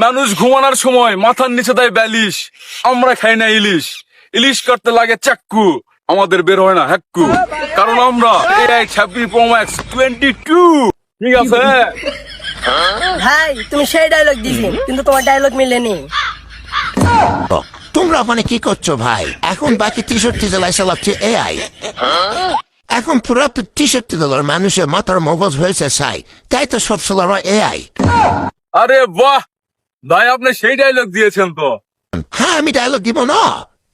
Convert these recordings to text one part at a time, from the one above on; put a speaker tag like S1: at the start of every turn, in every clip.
S1: মানুষ ঘুমানোর সময় মাথার নিচে দেয় ব্যালিশ, আমরা খাই না ইলিশ। ইলিশ কাটতে লাগে চাক্কু, আমাদের বের হয় না হ্যাক্কু, কারণ আমরা AI 26 Pro Max 22। ঠিক আছে?
S2: ভাই তুমি সেই ডায়লগ দিয়েছি কিন্তু তোমার ডায়লগ মিলেনি।
S3: তোমরা মানে কি করছো ভাই? এখন বাকি 63 জেলায় চালাচ্ছে এআই। এখন পুরো 63 জেলার মানুষের মাথার মগজ হয়েছে ছাই, তাই তো সব চলার এআই।
S1: আরে বাহ ভাই, আপনি সেই ডায়লগ দিয়েছেন তো।
S3: হ্যাঁ, আমি ডায়লগ দিব না,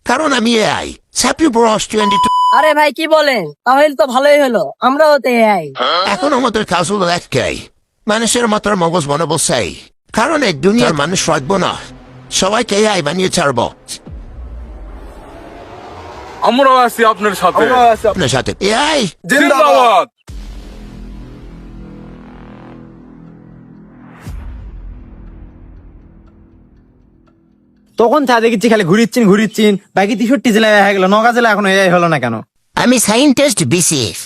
S3: কারণ আমি এআই 26 Pro Max 22।
S2: আরে ভাই কি বলেন, তাহলে তো ভালোই হলো, আমরাও তো এআই।
S3: এখন আমাদের কাজ হলো একটাই, মানুষের মাথার মগজ বানাবো চাই, কারণ এই দুনিয়ার মানুষ রাখবো না, সবাইকে এআই বানিয়ে ছাড়বো।
S1: আমরাও আছি আপনার সাথে।
S3: আপনার সাথে এআই
S1: জিন্দাবাদ।
S4: তখন তা দেখেছি খালি ঘুরিচ্ছিন, বাকি 63 জেলায় হয়ে গেল, 9 জেলা এখনো এআই হলো না কেন?
S3: আমি সাইন্টিস্ট বিসিএফ।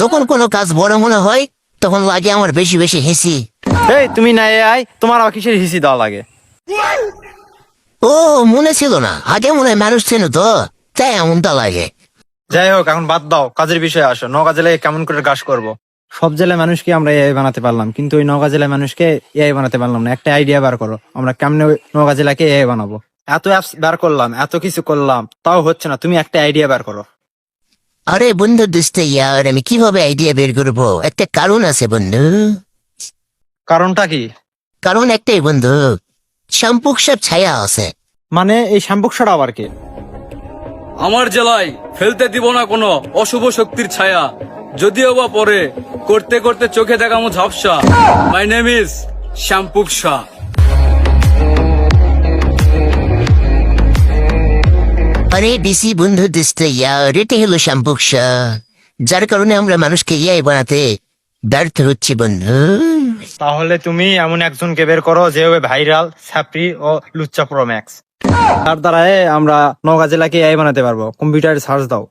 S3: যখন কোনো কাজ বড় মনে হয় তখন লাগে আমার বেশি বেশি হেসি।
S4: এই তুমি না এআই, তোমার আবার কিসের হিসি দেওয়া লাগে?
S3: ও মনে ছিল না, আগে মনে হয় মানুষ ছিল তো, তাই এমনটা লাগে।
S4: যাই হোক, এখন বাদ দাও, কাজের বিষয়ে আসো। 9 জেলায় কেমন করে কাজ করব? সব জেলায় মানুষকে আমরা এআই বানাতে পারলাম, কিন্তু ওই 9 জেলায় মানুষকে এআই বানাতে পারলাম না। একটা আইডিয়া বার করো, আমরা কেমনে ওই 9 জেলাকে এআই বানাবো? এত অ্যাপস বার করলাম, এত কিছু করলাম, তাও হচ্ছে না। তুমি একটা আইডিয়া বার করো।
S3: আরে বন্ধু দোস্ত ইয়ার, আমি কিভাবে আইডিয়া বের করবো? একটা কারণ আছে বন্ধু।
S4: কারণটা কি?
S3: কারণ একটাই বন্ধু, সম্পূক সব ছায়া আছে।
S4: মানে এই শ্যাম্পুকসাটা আবার কি?
S1: আমার জেলায় ফেলতে দিব না কোনো অশুভ শক্তির ছায়া, যদিও বা পরে করতে করতে চোখে দেখামো ঝাপসা। মাই নেম ইজ শ্যাম্পুক শাহ।
S3: আরে ডিসি বন্ধু দোস্ত ইয়ার, এটা হলো সম্পূক সা, যার কারণে আমরা মানুষকে এআই বানাতে ব্যর্থ হচ্ছি বন্ধু।
S4: তাহলে তুমি এমন একজনকে বের করো যে হবে ভাইরাল, ছাপরি ও লুচ্চা প্রো ম্যাক্স। তার দ্বারা আমরা 9 জেলাকে এআই বানাতে পারবো। কম্পিউটারে সার্চ দাও।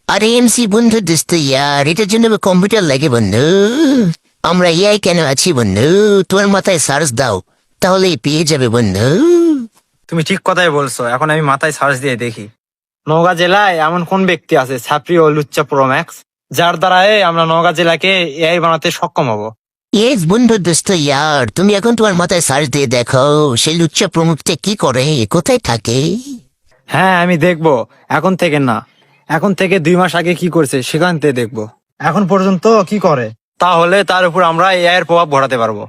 S3: আরে এমসি বন্ধু দোস্ত ইয়ার, এটার জন্য কম্পিউটার লাগে বন্ধু। আমরা এআই কেন আছি বন্ধু? তোমার মাথায় সার্চ দাও, তাহলেই পেয়ে যাবে বন্ধু।
S4: তুমি ঠিক কথাই বলছো, এখন আমি মাথায় সার্চ দিয়ে দেখি 9 জেলায় এমন কোন ব্যক্তি আছে, ছাপরি ও লুচ্চা প্রো ম্যাক্স, যার দ্বারা আমরা 9 জেলাকে এআই বানাতে সক্ষম হব।
S3: ইয়েস বন্ধু দোস্ত ইয়ার, তুমি এখন তোমার মাথায় সার্চ দিয়ে দেখো সেই লুচ্চা প্রমুখটা কি করে, কোথায় থাকে।
S4: হ্যাঁ আমি দেখবো, এখন থেকে না, এখন থেকে 2 মাস আগে কি করছে সেখান থেকে দেখবো, এখন পর্যন্ত কি করে, তাহলে তার উপর আমরা এআই এর প্রভাব ঘটাতে পারবো।